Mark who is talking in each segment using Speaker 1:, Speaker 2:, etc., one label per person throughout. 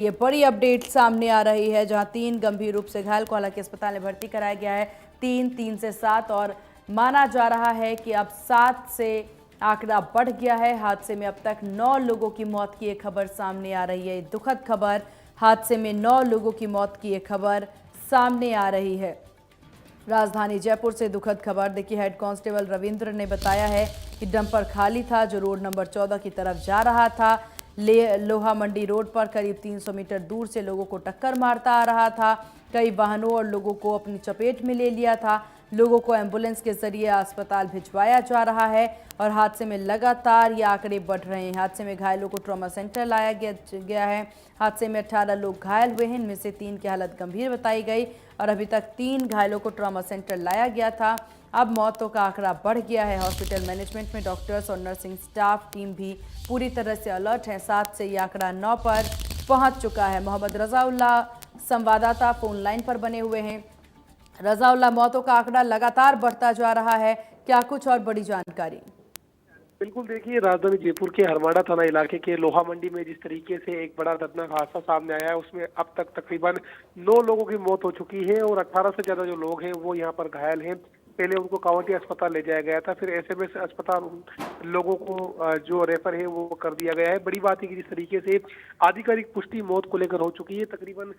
Speaker 1: ये बड़ी अपडेट सामने आ रही है जहां 3 गंभीर रूप से घायल को हालांकि अस्पताल में भर्ती कराया गया है। 3 से 7 और माना जा रहा है कि अब 7 से आंकड़ा बढ़ गया है। हादसे में अब तक 9 लोगों की मौत की एक खबर सामने आ रही है। दुखद खबर, हादसे में 9 लोगों की मौत की एक खबर सामने आ रही है। राजधानी जयपुर से दुखद खबर। देखिए, हेड कांस्टेबल रविंद्र ने बताया है कि डंपर खाली था जो रोड नंबर 14 की तरफ जा रहा था। लोहा मंडी रोड पर करीब 300 मीटर दूर से लोगों को टक्कर मारता आ रहा था। कई वाहनों और लोगों को अपनी चपेट में ले लिया था। लोगों को एम्बुलेंस के जरिए अस्पताल भिजवाया जा रहा है और हादसे में लगातार ये आंकड़े बढ़ रहे हैं। हादसे में घायलों को ट्रॉमा सेंटर लाया गया है। हादसे में 18 लोग घायल हुए हैं, इनमें से 3 की हालत गंभीर बताई गई और अभी तक 3 घायलों को ट्रॉमा सेंटर लाया गया था। अब मौतों का आंकड़ा बढ़ गया है। हॉस्पिटल मैनेजमेंट में डॉक्टर्स और नर्सिंग स्टाफ टीम भी पूरी तरह से अलर्ट है। 7 से ये आंकड़ा 9 पर पहुंच चुका है। मोहम्मद रजाउल्ला संवाददाता फोन लाइन पर बने हुए हैं। रजाउल्ला, मौतों का आंकड़ा लगातार बढ़ता जा रहा है, क्या कुछ और बड़ी जानकारी?
Speaker 2: बिल्कुल, देखिए, राजधानी जयपुर के हरमाड़ा थाना इलाके के लोहा मंडी में जिस तरीके से एक बड़ा दर्दनाक हादसा सामने आया है, उसमें अब तक तकरीबन 9 लोगों की मौत हो चुकी है और 18 से ज्यादा जो लोग हैं वो यहाँ पर घायल हैं। पहले उनको कावंटी अस्पताल ले जाया गया था, फिर एसएमएस अस्पताल उन लोगों को जो रेफर है वो कर दिया गया है। बड़ी बात है कि जिस तरीके से आधिकारिक पुष्टि मौत को लेकर हो चुकी है, तकरीबन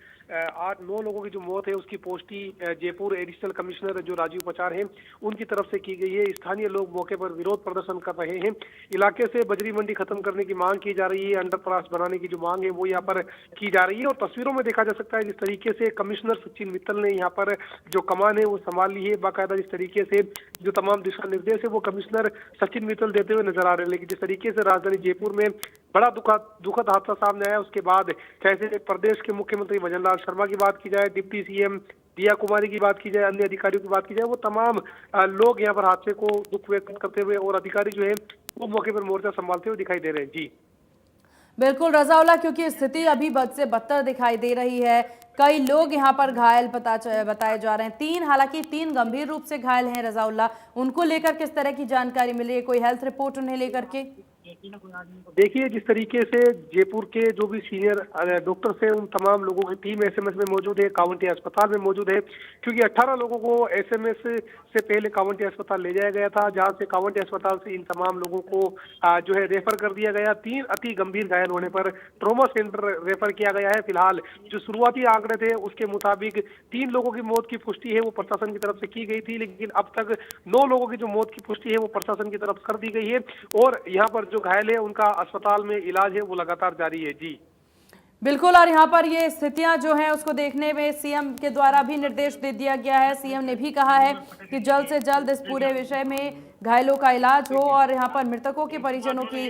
Speaker 2: 8-9 लोगों की जो मौत है उसकी पुष्टि जयपुर एडिशनल कमिश्नर जो राजीव पचार हैं उनकी तरफ से की गई है। स्थानीय लोग मौके पर विरोध प्रदर्शन कर रहे हैं। इलाके से बजरी मंडी खत्म करने की मांग की जा रही है। अंडरपास बनाने की जो मांग है वो यहाँ पर की जा रही है और तस्वीरों में देखा जा सकता है जिस तरीके से कमिश्नर सचिन मित्तल ने यहाँ पर जो कमान है वो संभाल ली है। बाकायदा जिस तरीके से जो तमाम दिशा निर्देश है वो कमिश्नर सचिन मित्तल देते हुए नजर आ रहे हैं। लेकिन जिस तरीके से राजधानी जयपुर में बड़ा दुखद हादसा सामने आया, उसके बाद चाहे प्रदेश के मुख्यमंत्री भजन लाल शर्मा की बात की जाए, डिप्टी सीएम दिया कुमारी की बात की जाए, अन्य अधिकारियों की बात की जाए, वो तमाम लोग यहाँ पर हादसे को दुख व्यक्त करते हुए और अधिकारी जो है वो मौके पर मोर्चा संभालते हुए दिखाई दे रहे हैं। जी
Speaker 1: बिल्कुल रजाउल्ला, क्योंकि स्थिति अभी बद से बदतर दिखाई दे रही है। कई लोग यहां पर घायल बताए जा रहे हैं। 3, हालांकि 3 गंभीर रूप से घायल हैं। रजाउल्ला, उनको लेकर किस तरह की जानकारी मिली है? कोई हेल्थ रिपोर्ट उन्हें लेकर के?
Speaker 2: देखिए, जिस तरीके से जयपुर के जो भी सीनियर डॉक्टर्स हैं उन तमाम लोगों की टीम एसएमएस में मौजूद है, कावंटी अस्पताल में मौजूद है, क्योंकि 18 लोगों को एसएमएस से पहले कावंटी अस्पताल ले जाया गया था, जहां से कावंटी अस्पताल से इन तमाम लोगों को जो है रेफर कर दिया गया। 3 अति गंभीर घायल होने पर ट्रॉमा सेंटर रेफर किया गया है। फिलहाल जो शुरुआती आंकड़े थे उसके मुताबिक 3 लोगों की मौत की पुष्टि है वो प्रशासन की तरफ से की गई थी, लेकिन अब तक 9 लोगों की जो मौत की पुष्टि है वो प्रशासन की तरफ कर दी गई है और यहाँ पर जो घायल है उनका अस्पताल में इलाज है वो लगातार जारी है। जी
Speaker 1: बिल्कुल, और यहाँ पर ये स्थितियां जो हैं उसको देखने में सीएम के द्वारा भी निर्देश दे दिया गया है। सीएम ने भी कहा है कि जल्द से जल्द इस पूरे विषय में घायलों का इलाज हो और यहाँ पर मृतकों के परिजनों की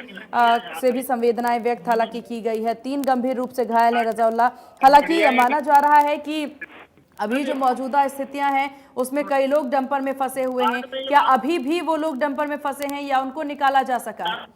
Speaker 1: से भी संवेदनाएं व्यक्त हालांकि की गई है। 3 गंभीर रूप से घायल हैं रजाउल्ला। हालांकि माना जा रहा है कि अभी जो मौजूदा स्थितियां हैं उसमें कई लोग डंपर में फंसे हुए हैं। क्या अभी भी वो लोग डंपर में फंसे हैं या उनको निकाला जा सका है?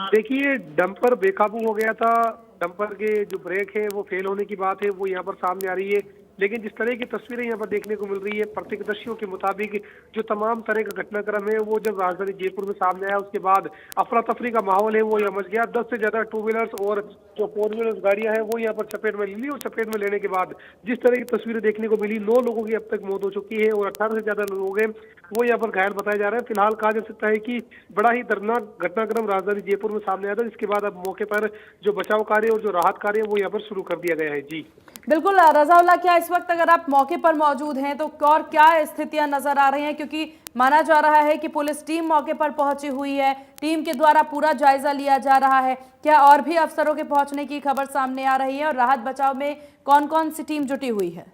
Speaker 2: देखिए, डंपर बेकाबू हो गया था। डंपर के जो ब्रेक है वो फेल होने की बात है वो यहाँ पर सामने आ रही है, लेकिन जिस तरह की तस्वीरें यहाँ पर देखने को मिल रही है प्रत्यक्षदर्शियों के मुताबिक जो तमाम तरह का घटनाक्रम है वो जब राजधानी जयपुर में सामने आया उसके बाद अफरा तफरी का माहौल है वो यहाँ मच गया। 10 से ज्यादा 2 व्हीलर्स और जो 4 व्हीलर्स गाड़ियां हैं वो यहाँ पर चपेट में ले ली और चपेट में लेने के बाद जिस तरह की तस्वीरें देखने को मिली, 9 लोगों की अब तक मौत हो चुकी है और 18 से ज्यादा लोग हैं वो यहाँ पर घायल बताए जा रहे हैं। फिलहाल कहा जा सकता है कि बड़ा ही दर्दनाक घटनाक्रम राजधानी जयपुर में सामने आया था, जिसके बाद अब मौके पर जो बचाव कार्य और जो राहत कार्य वो यहाँ पर शुरू कर दिया गया है। जी
Speaker 1: बिल्कुल रजाउल्ला, क्या इस वक्त अगर आप मौके पर मौजूद हैं तो और क्या स्थितियां नजर आ रही हैं? क्योंकि माना जा रहा है कि पुलिस टीम मौके पर पहुंची हुई है, टीम के द्वारा पूरा जायजा लिया जा रहा है। क्या और भी अफसरों के पहुंचने की खबर सामने आ रही है और राहत बचाव में कौन कौन सी टीम जुटी हुई है?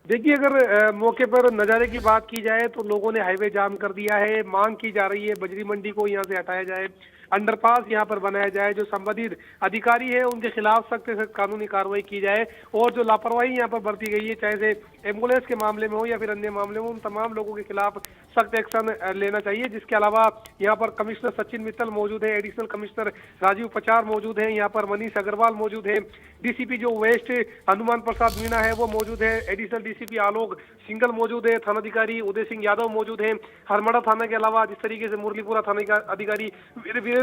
Speaker 2: देखिए, अगर मौके पर नज़ारे की बात की जाए तो लोगों ने हाईवे जाम कर दिया है। मांग की जा रही है बजरी मंडी को यहाँ से हटाया जाए, अंडरपास यहाँ पर बनाया जाए, जो संबंधित अधिकारी है उनके खिलाफ सख्त से सख्त कानूनी कार्रवाई की जाए और जो लापरवाही यहाँ पर बरती गई है, चाहे से एम्बुलेंस के मामले में हो या फिर अन्य मामले में, उन तमाम लोगों के खिलाफ सख्त एक्शन लेना चाहिए। जिसके अलावा यहाँ पर कमिश्नर सचिन मित्तल मौजूद है, एडिशनल कमिश्नर राजीव पचार मौजूद है, यहाँ पर मनीष अग्रवाल मौजूद है, डीसीपी जो वेस्ट हनुमान प्रसाद मीना है वो मौजूद है, एडिशनल डीसीपी आलोक सिंगल मौजूद है, थानाधिकारी उदय सिंह यादव मौजूद है। हरमाड़ा थाना के अलावा जिस तरीके से मुरलीपुरा थाने का अधिकारी वीर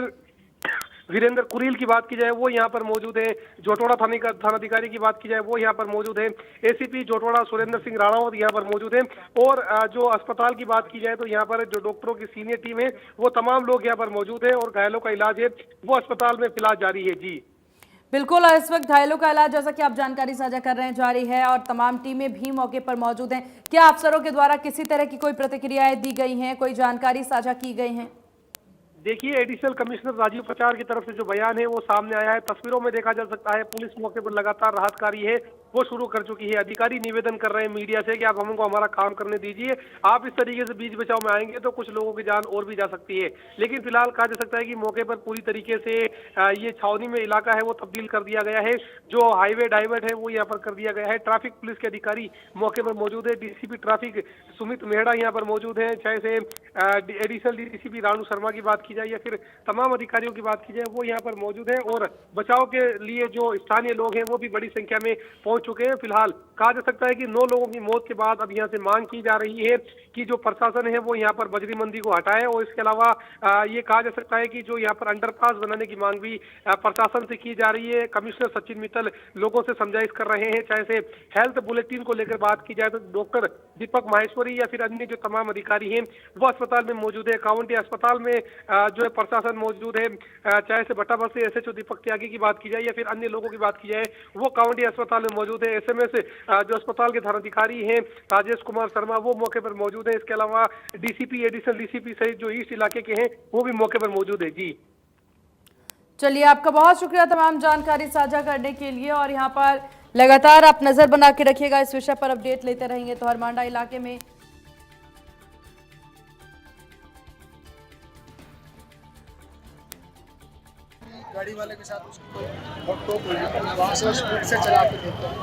Speaker 2: वीरेंद्र कुरील की बात की जाए वो यहाँ पर मौजूद है। जोटवाड़ा थानाधिकारी की बात की जाए वो यहाँ पर मौजूद है। एसीपी जोटवाड़ा सुरेंद्र सिंह राणावत यहाँ पर मौजूद है। और जो अस्पताल की बात की जाए तो यहाँ पर जो डॉक्टरों की सीनियर टीम है वो तमाम लोग यहाँ पर मौजूद है और घायलों का इलाज है वो अस्पताल में फिलहाल जारी है। जी
Speaker 1: बिल्कुल, और इस वक्त घायलों का इलाज, जैसा कि आप जानकारी साझा कर रहे हैं, जारी है और तमाम टीमें भी मौके पर मौजूद हैं। क्या अफसरों के द्वारा किसी तरह की कोई प्रतिक्रियाएं दी गई हैं, कोई जानकारी साझा की गई हैं?
Speaker 2: देखिए, एडिशनल कमिश्नर राजीव प्रचार की तरफ से जो बयान है वो सामने आया है। तस्वीरों में देखा जा सकता है पुलिस मौके पर लगातार राहत कार्य है वो शुरू कर चुकी है। अधिकारी निवेदन कर रहे हैं मीडिया से कि आप हमको हमारा काम करने दीजिए, आप इस तरीके से बीच बचाव में आएंगे तो कुछ लोगों की जान और भी जा सकती है। लेकिन फिलहाल कहा जा सकता है कि मौके पर पूरी तरीके से ये छावनी में इलाका है वो तब्दील कर दिया गया है। जो हाईवे डाइवर्ट है वो यहाँ पर कर दिया गया है। ट्रैफिक पुलिस के अधिकारी मौके पर मौजूद है। डीसीपी ट्रैफिक सुमित मेहड़ा यहाँ पर मौजूद है। चाहे से एडिशनल डीसीपी रानू शर्मा की बात की जाए या फिर तमाम अधिकारियों की बात की जाए वो यहाँ पर मौजूद है। और बचाव के लिए जो स्थानीय लोग हैं वो भी बड़ी संख्या में पहुंच चुके हैं। फिलहाल कहा जा सकता है कि 9 लोगों की मौत के बाद अब यहाँ से मांग की जा रही है कि जो प्रशासन है वो यहाँ पर बजरी मंदी को हटाए। और इसके अलावा ये कहा जा सकता है कि जो यहाँ पर अंडरपास बनाने की मांग भी प्रशासन से की जा रही है। कमिश्नर सचिन मित्तल लोगों से समझाइश कर रहे हैं। चाहे से हेल्थ बुलेटिन को लेकर बात की जाए तो डॉक्टर दीपक माहेश्वरी या फिर अन्य जो तमाम अधिकारी हैं वो अस्पताल में मौजूद है। काउंटी अस्पताल में जो है प्रशासन मौजूद है। चाहे से भट्टाभर से एसएचओ दीपक त्यागी की बात की जाए या फिर अन्य लोगों की बात की जाए वो काउंटी अस्पताल में मौजूद है। एसएमएस जो अस्पताल के थानाधिकारी हैं राजेश कुमार शर्मा वो मौके पर मौजूद है। इसके अलावा डीसीपी, एडिशनल डीसीपी सहित जो ईस्ट इलाके के हैं वो भी मौके पर मौजूद है। जी
Speaker 1: चलिए, आपका बहुत शुक्रिया तमाम जानकारी साझा करने के लिए। और यहाँ पर लगातार आप नजर बना के रखिएगा, इस विषय पर अपडेट लेते रहेंगे। तो हरमांडा इलाके में
Speaker 3: गाड़ी वाले के साथ उसकी कोई टोक हुई, वहाँ से स्पीड से चला के देते हैं।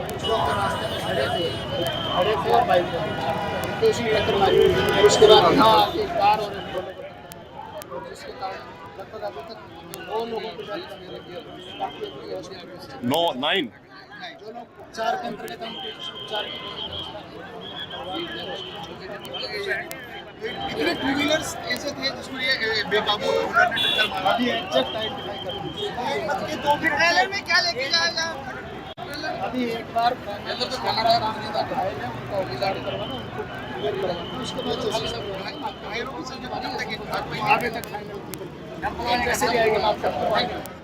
Speaker 3: कुछ लोग तो रास्ते में खड़े थे और बाइक पे तो उसकी टक्कर मारी। उसके बाद यहाँ आके कार और जिसके कारण लगभग अभी तक 2 लोगों को जो लोग उपचार के अंतर्गत उपचार कितने 2 व्हीलर्स ऐसे थे जिसमें ये बेकाबू टक्कर मारा। अभी एग्जैक्ट आइडेंटिफाई कर ये 2 ट्रेलर में क्या लेके जाएगा। अभी एक बार उनका इलाज करवाना, उनको क्लियर करवाना, उसके बाद घायलों की संख्या आगे तक फाइनल जैसे भी आएगा बात करते हैं।